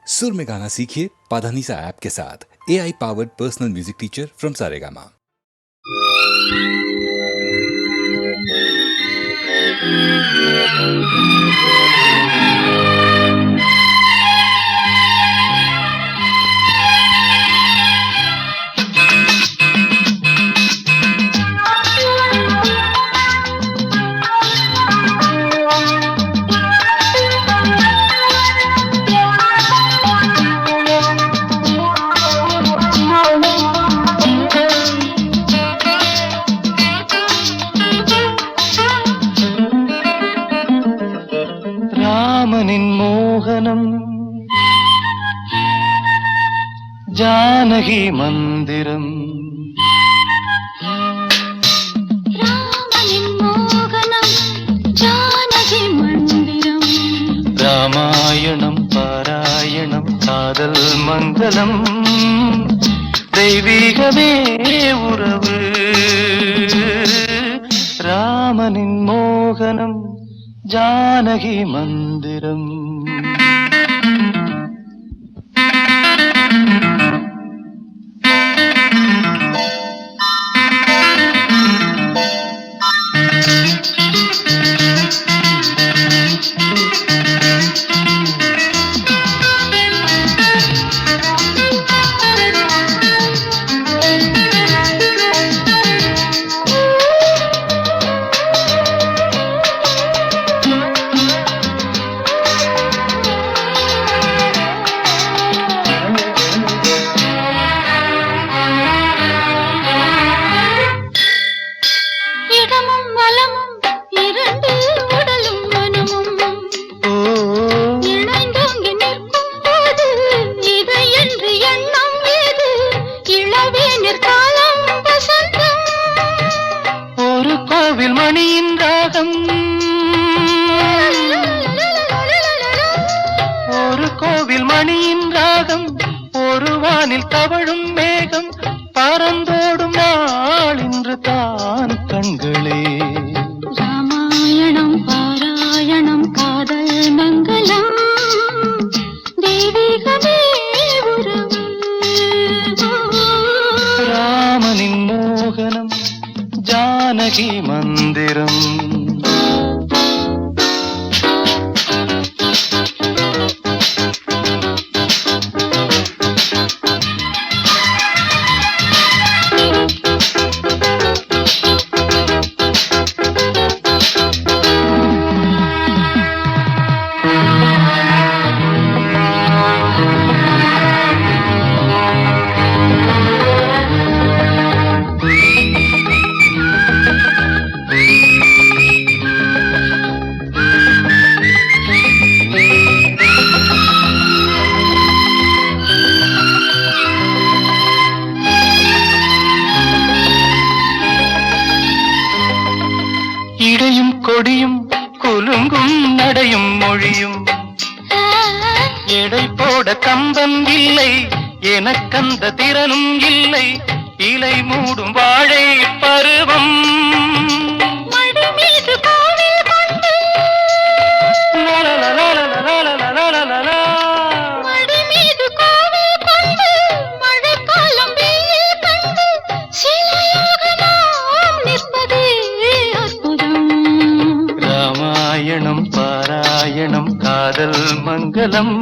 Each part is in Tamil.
सुर में गाना सीखिए पाधानीसा ऐप के साथ। AI powered personal music teacher from Saregama. ராமனின் மோகனம் ஜானகி மந்திரம். ராமனின் மோகனம் ஜானகி மந்திரம். ராமாயணம் பாராயணம் காதல் மங்களம். தெய்வீகமே உறவு. ராமனின் மோகனம் ஜானகி மந்திரம். இடமும் வலமும் இரண்டு உடலும் மனமும் இணைந்தோங்கி நிற்கும் போது இதை என்று எண்ணம் ஏது? இளவேனிற் காலம் வசந்தம். ஒரு கோவில் மணியின் ராகம், ஒரு கோவில் மணியின் ராகம். ஒரு வானில் தவழும் மேகம் பறந்தோடும் நாள் இன்று தான் கண்களே. ராமாயணம் பாராயணம் காதல் மங்களம். தெய்வீகமே உறவு. ராமனின் மோகனம் ஜானகி மந்திரம். இடையும் கொடியும் குலுங்கும் நடையும் மொழியும். எடை போட கம்பம் இல்லை எனக்கந்த திறனும் இல்லை. இலை மூடும் வாழை பருவம். மடி மீது கோவில் கொண்டு லலலலலலலலலலலலலா. மடி மீது கோவில் கொண்டு மழைக்காலம் வெயில் கண்டு சிலையாக நாம் நிற்பதே அற்புதம். ராமாயணம் பாராயணம் காதல் மங்களம்.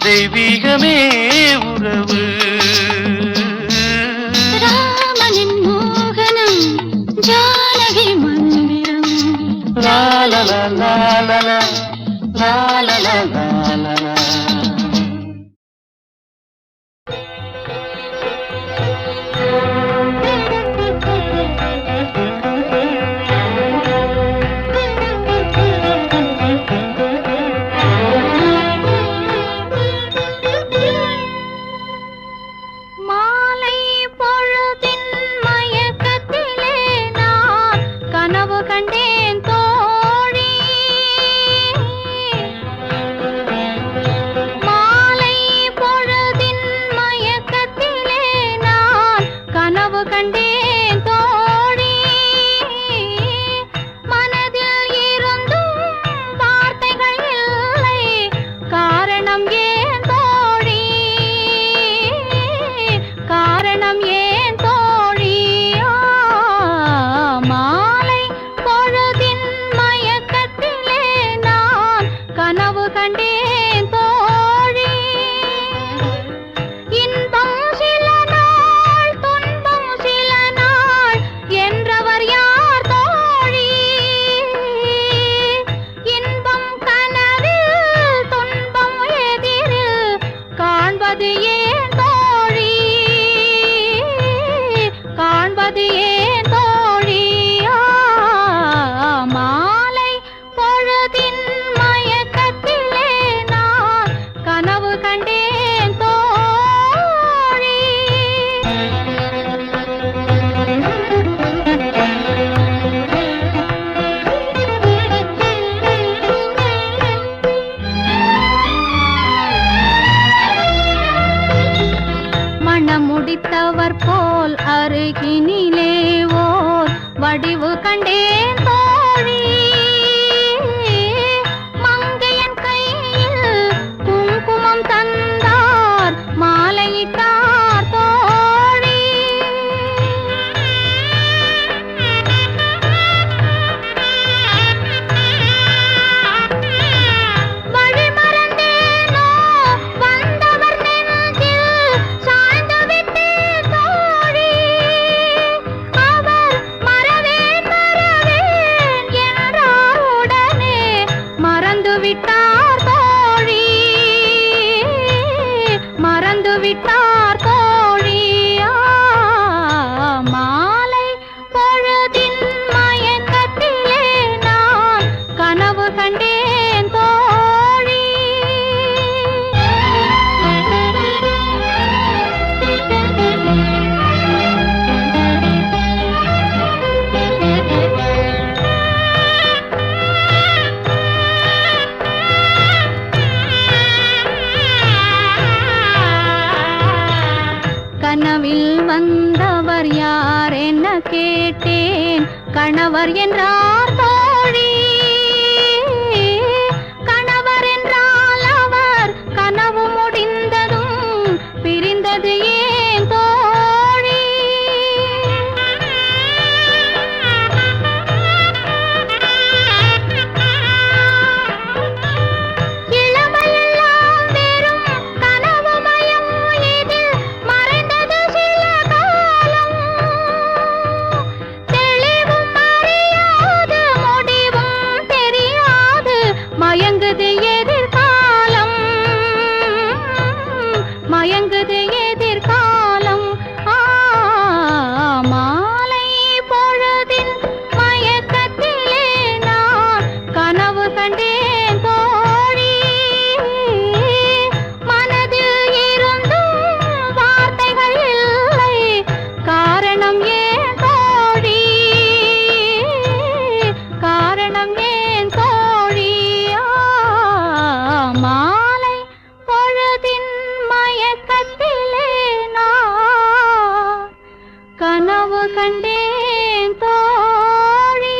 தெய்வீகமே உறவு. ராமனின் மோகனம் ஜானகி மந்திரம். லாலலலாலலா, லாலலலாலலா. மாலை பொழுதின் மயக்கத்திலே நான் கனவு கண்டேன் தோழி. காரணம் ஏன் தோழி, காரணம் ஏன் தோழி? மாலை பொழுதின் மயக்கத்திலே நான் கனவு கண்டேன் தோழி. இன்பம் சில நாள் துன்பம் சில நாள் என்றவர் யார் தோழி? இன்பம் கனவில் துன்பம் எதிரில் காண்பது ஏன் தோழி, காண்பது ஏன் தோழி? மாலை பொழுதின் மயக்கத்திலே நான் கனவு கண்டேன் தோழி. மணம் முடித்தவர் போல் அருகினிலே ஓர் வடிவு கண்டேன் தோழி. மங்கையன் கையில் குங்குமம் தந்தார் மாலையிட்டார் தோழி. வழி மறந்தேனோ வந்தவர் நெஞ்சில் சாய்ந்து விட்டேன் தோழி. அவர் மறவேன் மறவேன் என்றார் உடனே மறந்து விட்டார் தோழி, மறந்து விட்டார் தோழி. மாலை பொழுதின் மயக்கத்திலே நான் கனவு கண்டேன் தோழி. கனவில் வந்தவர் யார் என கேட்டேன், கணவர் என்றார் தோழி. கணவர் என்றால் அவர் கனவு முடிந்ததும் பிரிந்தது ஏன் தோழி? இளமையெல்லாம் வெறும் கனவுமயம், இதில் மறைந்தது சில காலம். தெளிவும் அறியாது முடிவும் தெரியாது மயங்குது எதிர்காலம், மயங்குது எதிர்காலம். மாலை பொழுதின் மயக்கத்திலே நான் கனவு கண்டேன் தோழி. மனதில் இருந்தும் வார்த்தைகள் இல்லை, காரணம் ஏன் தோழி, காரணம் ஏன் தோழி? மாலை பொழுதின் மயக்கத்திலே நான் கனவு கண்டேன் தோழி.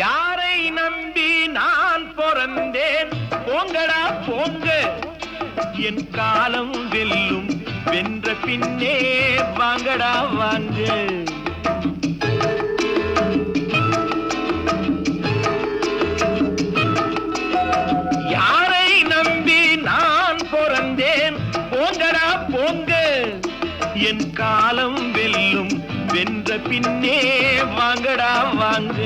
யாரை நம்பி நான் பிறந்தேன்? போங்கடா போங்க, என் காலம் வெல்லும், வென்ற பின்னே வாங்கடா வாங்க. யாரை நம்பி நான் பிறந்தேன்? போங்கடா போங்க, என் காலம் வெல்லும், வென்ற பின்னே வாங்கடா வாங்க.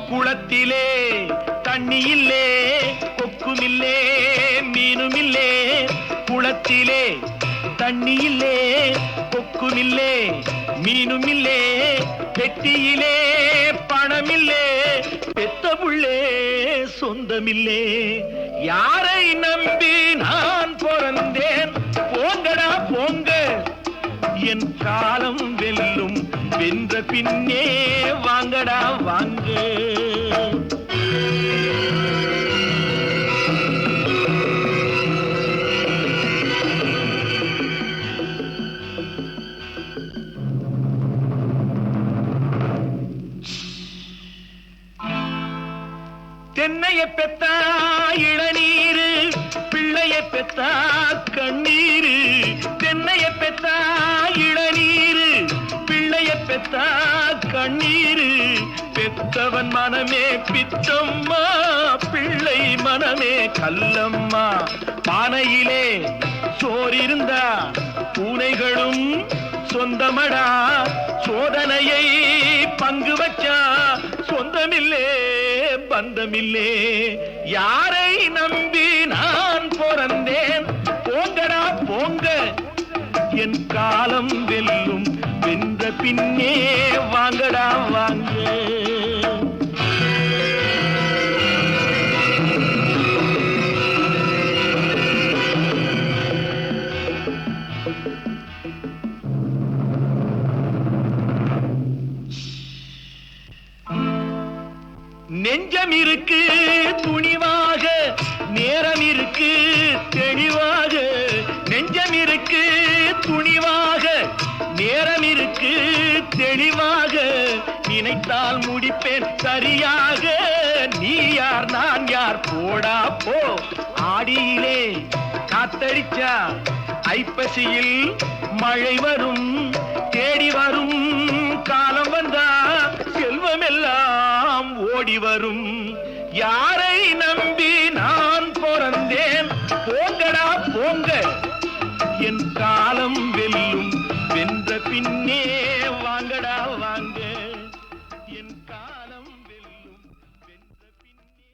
குளத்திலே தண்ணியில்லே, கொக்குமில்லே மீனுமில்லே. குளத்திலே தண்ணியில்லே, கொக்குமில்லே மீனுமில்லே. பெட்டியிலே பணமில்லே, பெத்த புள்ளே சொந்தமில்லே. யாரை நம்பி நான் பிறந்தேன்? போங்கடா போங்க, என் காலம் வெல்லும். வென்ற பின்னே வாங்கடா வாங்க. தென்னைய பெத்தா இளநீரு, பிள்ளைய பெத்தா கண்ணீரு. தென்னைய பெத்தா இளநீரு, பிள்ளைய பெத்தா கண்ணீரு. பெத்தவன் மனமே பித்தம்மா, பிள்ளை மனமே கல்லம்மா. பானையிலே சோறிருந்தா பூனைகளும் சொந்தமடா. சோதனையை பங்கு வச்சா சொந்தமில்லே பந்தமில்லே. யாரை நம்பி நான் பிறந்தேன்? போங்கடா போங்க, என் காலம் வெல்லும். வென்ற பின்னே வாங்கடா வாங்க. நெஞ்சம் இருக்கு துணிவாக, நேரம் இருக்கு தெளிவாக. நெஞ்சம் இருக்கு துணிவாக, நேரம் இருக்கு தெளிவாக. நினைத்தால் முடிப்பேன் சரியாக. நீ யார் நான் யார் போடா போ. ஆடியிலே காத்தடிச்சா ஐப்பசியில் மழை வரும். தேடி வரும் காலம் வந்தா செல்வம் எல்லாம் ஓடி வரும். யாரை நம்பி நான் பிறந்தேன்? போங்கடா போங்க, என் காலம் வெல்லும். வென்ற பின்னே வாங்கடா வாங்க, என் காலம் வெல்லும். வென்ற பின்னே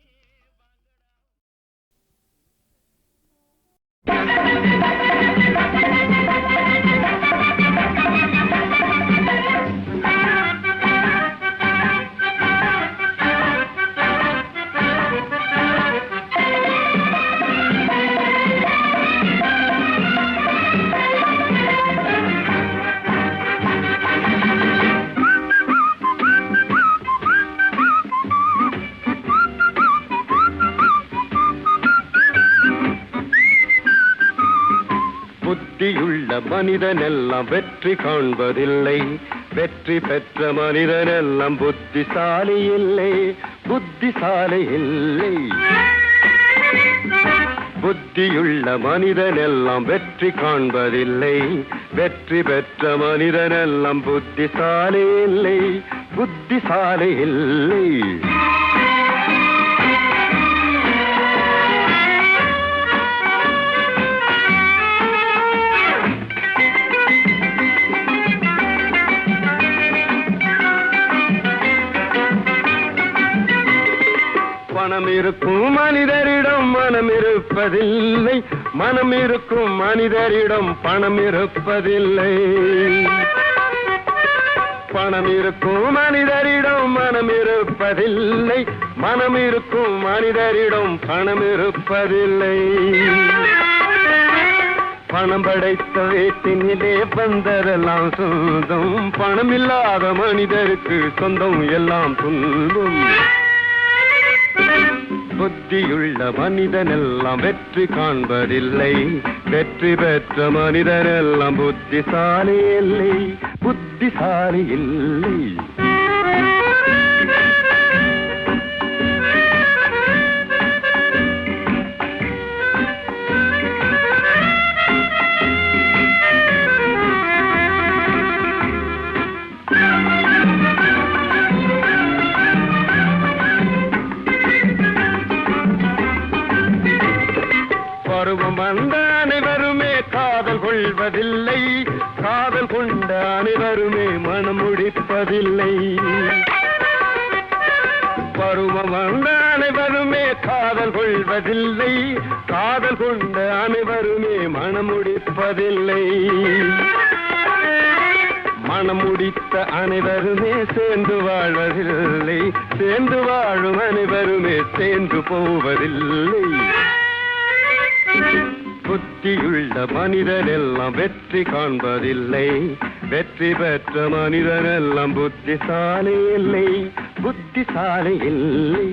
புத்தியுள்ள மனிதனெல்லாம் வெற்றி காண்பதில்லை. வெற்றி பெற்ற மனிதனெல்லாம் புத்திசாலி இல்லை. புத்திசாலி இல்லை. புத்தியுள்ள மனிதனெல்லாம் வெற்றி காண்பதில்லை. வெற்றி பெற்ற மனிதனெல்லாம் புத்திசாலி இல்லை. புத்திசாலி இல்லை. பணம் இருக்கும் மனிதரிடம் மனம் இருப்பதில்லை. மனம் இருக்கும் மனிதரிடம் பணம் இருப்பதில்லை. பணம் இருக்கும் மனிதரிடம் மனம் இருப்பதில்லை. மனம் இருக்கும் மனிதரிடம் பணம் இருப்பதில்லை. பணம் படைத்த வீட்டினிலே வந்ததெல்லாம் சொந்தம். பணம் இல்லாத மனிதருக்கு சொந்தம் எல்லாம் துன்பம். புத்தியுள்ள மனிதனெல்லாம் வெற்றி காண்பதில்லை. வெற்றி பெற்ற மனிதனெல்லாம் புத்திசாலி இல்லை. புத்திசாலி இல்லை. பருவம் வந்த அனைவருமே காதல் கொள்வதில்லை. காதல் கொண்ட அனைவருமே மனம் முடிப்பதில்லை. பருவம் வந்த அனைவருமே காதல் கொள்வதில்லை. காதல் கொண்ட அனைவருமே மனம் முடிப்பதில்லை. மனம் முடித்த அனைவருமே சேர்ந்து வாழ்வதில்லை. சேர்ந்து வாழும் அனைவருமே சேர்ந்து போவதில்லை. புத்தியுள்ள மனிதனெல்லாம் வெற்றி காண்பதில்லை. வெற்றி பெற்ற மனிதனெல்லாம் புத்திசாலி இல்லை, புத்திசாலி இல்லை.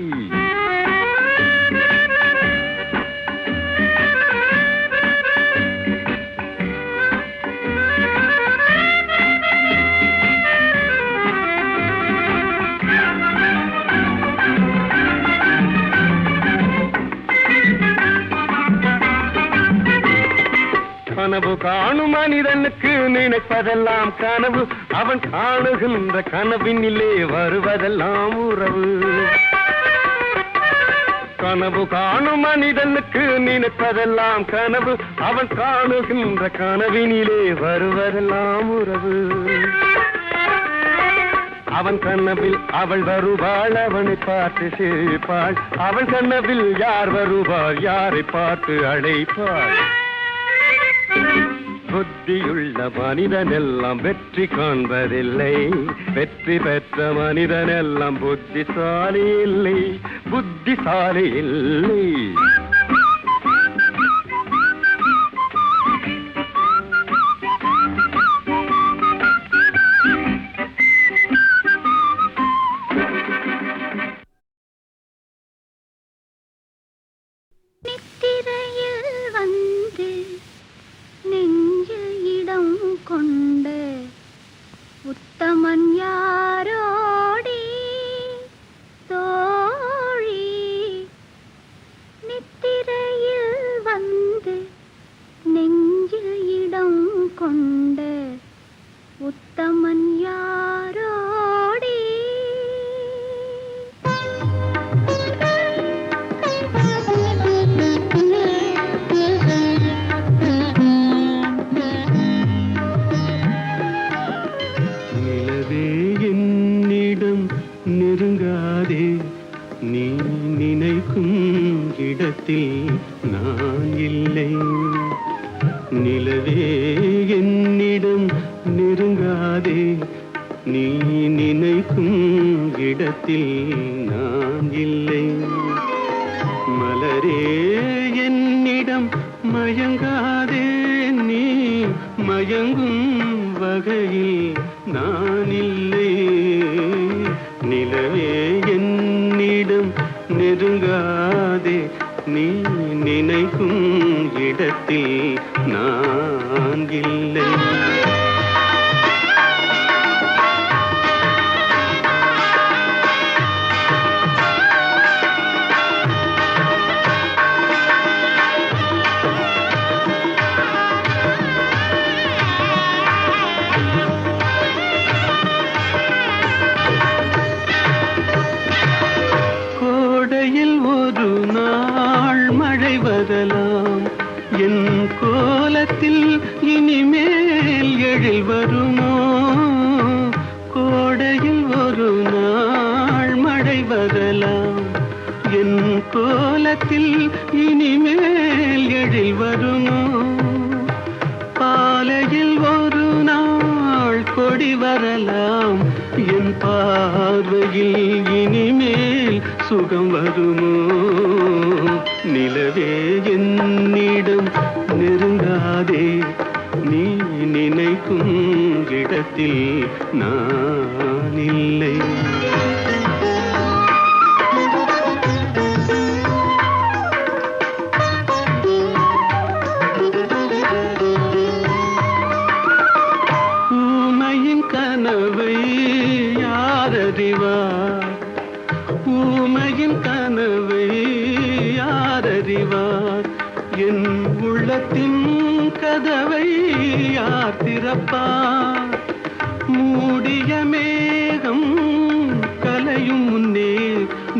கனவு காணும் மனிதனுக்கு நினைப்பதெல்லாம் கனவு, அவன் காணுகின்ற கனவினிலே வருவதெல்லாம் உறவு. கனவு காணும் மனிதனுக்கு நினைப்பதெல்லாம் கனவு, அவன் காணுகின்ற கனவினிலே வருவதெல்லாம் உறவு. அவன் கனவில் அவள் வருவாள், அவனை பார்த்து சிரிப்பாள். அவன் கனவில் யார் வருவார், யாரை பார்த்து அழைப்பாள். புத்தியுள்ள மனிதனெல்லாம் வெற்றி காண்பதில்லை. வெற்றி பெற்ற மனிதனெல்லாம் புத்திசாலி இல்லை, புத்திசாலி இல்லை. நித்திரையில் வந்து நெஞ்சில் இடம் கொண்ட உத்தமன் யாரோடி தோழி. நித்திரையில் வந்து நெஞ்சில் இடம் கொண்ட உத்தமன் யாரோடி. நெருங்காதே, நீ நினைக்கும் இடத்தில் நான் இல்லை. நிலவே என்னிடம் நெருங்காதே, நீ நினைக்கும் இடத்தில் நான் இல்லை. மலரே என்னிடம் மயங்காதே, நீ மயங்கும் வகையில் நான் இல்லை. நிலவே என்னிடம் நெருங்காதே, நீ நினைக்கும் இடத்தில் நான் இல்லை. ஒரு நாள் மழை வரலாம், என் கோலத்தில் இனிமேல் எழில் வருமோ. கோடையில் ஒரு நாள் மழை வரலாம், என் கோலத்தில் இனிமேல் எழில் வருமோ. பாலையில் ஒரு நாள் கொடி வரலாம், என் பார்வையில் இனிமேல் சுகம் வருமோ. நிலவே என்னிடம் நெருங்காதே, நீ நினைக்கும் இடத்தில் நான் இல்லை. ஊமையின் கனவை யாரறிவார், ஊமையின் கனவை யாரறிவார். என் உள்ளத்தின் கதவை யார் திறப்பார். மூடிய மேகம் கலையும் முன்னே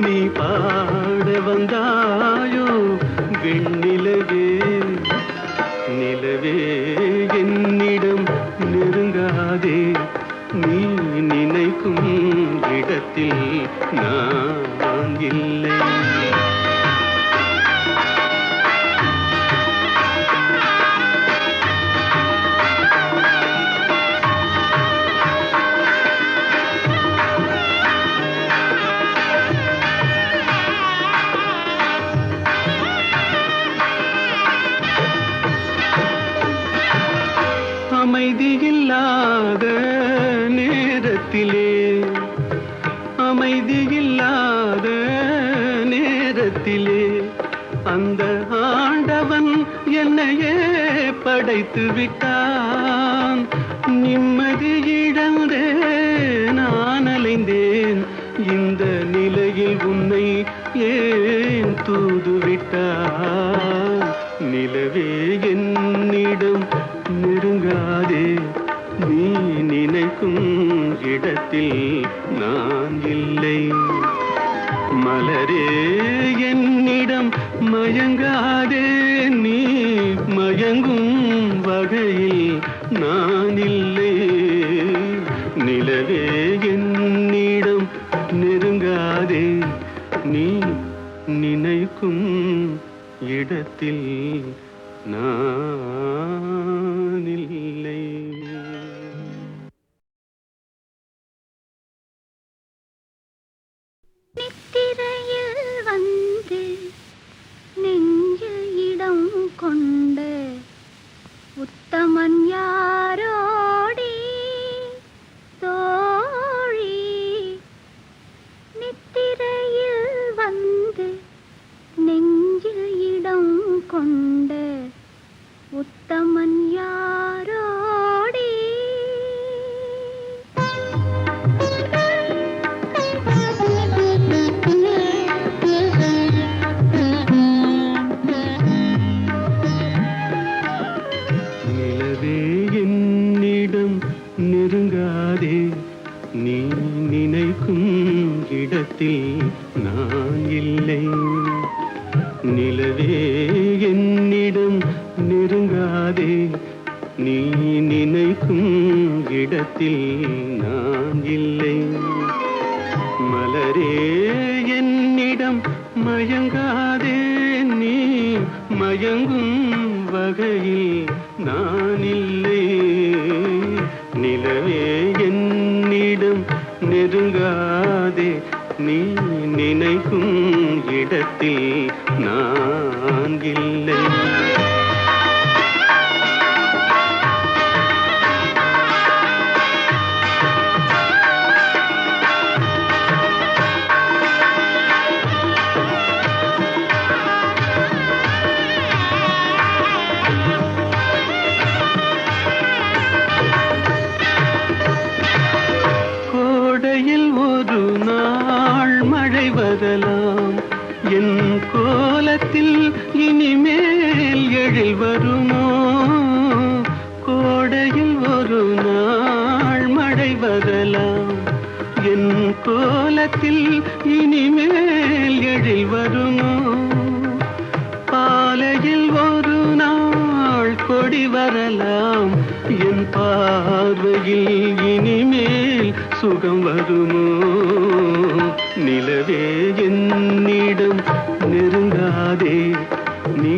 நீ பாட வந்தாயோ வெண்ணிலவே. நிலவே என்னிடம் நெருங்காதே, நீ நினைக்கும் இடத்தில் நான் இல்லை. அந்த ஆண்டவன் என்னையே படைத்து விட்டான். நிம்மதி இழந்தே நான் அலைந்தேன். இந்த நிலையில் உன்னை ஏன் தூது விட்டான்? நிலவே என்னிடம் நெருங்காதே, நீ நினைக்கும் இடத்தில் நான் இல்லை. மலரே என்னிடம் மயங்காதே, நீ மயங்கும் வகையில் நான் இல்லை. நிலவே என்னிடம் நெருங்காதே, நீ நினைக்கும் இடத்தில் நான் இல்லை. நித்திரையில் வந்து நெஞ்சில் இடம் கொண்ட உத்தமன் யாரோடி தோழி? நித்திரையில் வந்து நெஞ்சில் இடம் கொண்ட உத்தமன் யாரோடி? நிலவே என்னிடம் நெருங்காதே, நீ நினைக்கும் இடத்தில் நான் இல்லை. நிலவே என்னிடம் நெருங்காதே, நீ நினைக்கும் இடத்தில் நான் இல்லை. மலரே என்னிடம் மயங்காதே, நீ மயங்கும் வகையில் நான் இல்லை. நிலவே என்னிடம் நெருங்காதே, நீ நினைக்கும் இடத்தில் நான் இல்லை. கோடையில் ஒரு நாள் மழை வரலாம், என் கோலத்தில் இனிமேல் எழில் வருமோ? கோடையில் ஒரு நாள் மழை வரலாம், என் கோலத்தில் இனிமேல் எழில் வருமோ? பாலையில் ஒரு நாள் கொடி வரலாம், என் பார்வையில் இனிமேல் சுகம் வருமோ? நிலவே என்னிடம் நெருங்காதே, நீ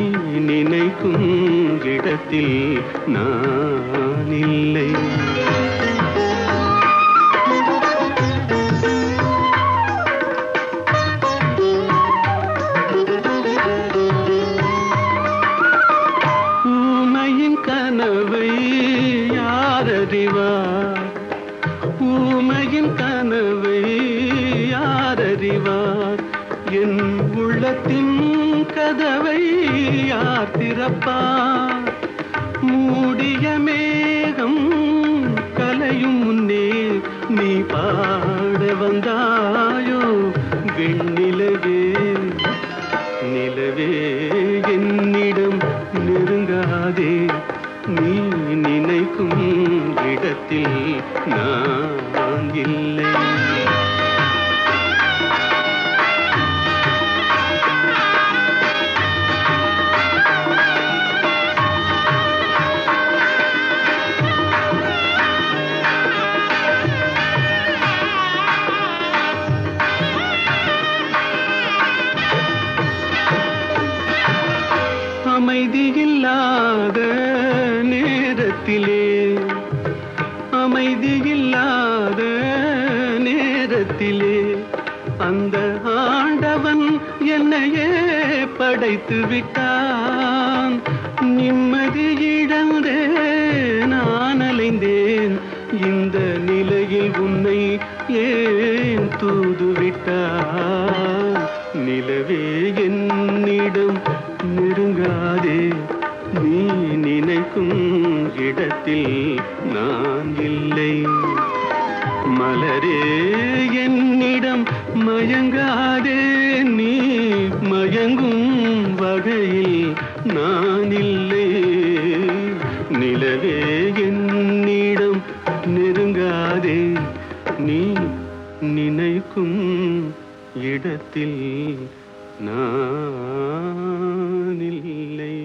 நினைக்கும் இடத்தில் நான் இல்லை. ஊமையின் கனவை யாரறிவார்? ஊமையின் கனவை யாரறிவார்? என் உள்ளத்தின் கதவை யார் திறப்பார்? மூடிய மேகம் கலையும் முன்னே நீ பாட வந்தாயோ வெண்ணிலவே? நிலவே என்னிடம் நெருங்காதே, நீ நினைக்கும் இடத்தில் நான் இல்லை. அமைதியில்லாத நேரத்திலே, அமைதியில்லாத நேரத்திலே அந்த ஆண்டவன் என்னையே படைத்து விட்டான். நிம்மதி இழந்தே நான் அலைந்தேன். இந்த நிலையில் உன்னை ஏன் தூது விட்டான்? நிலவே என்னிடம் இடத்தில் நான் இல்லை. மலரே என்னிடம் மயங்காதே, நீ மயங்கும் வகையில் நான் இல்லை. நிலவே என்னிடம் நெருங்காதே, நீ நினைக்கும் இடத்தில் நான் இல்லை.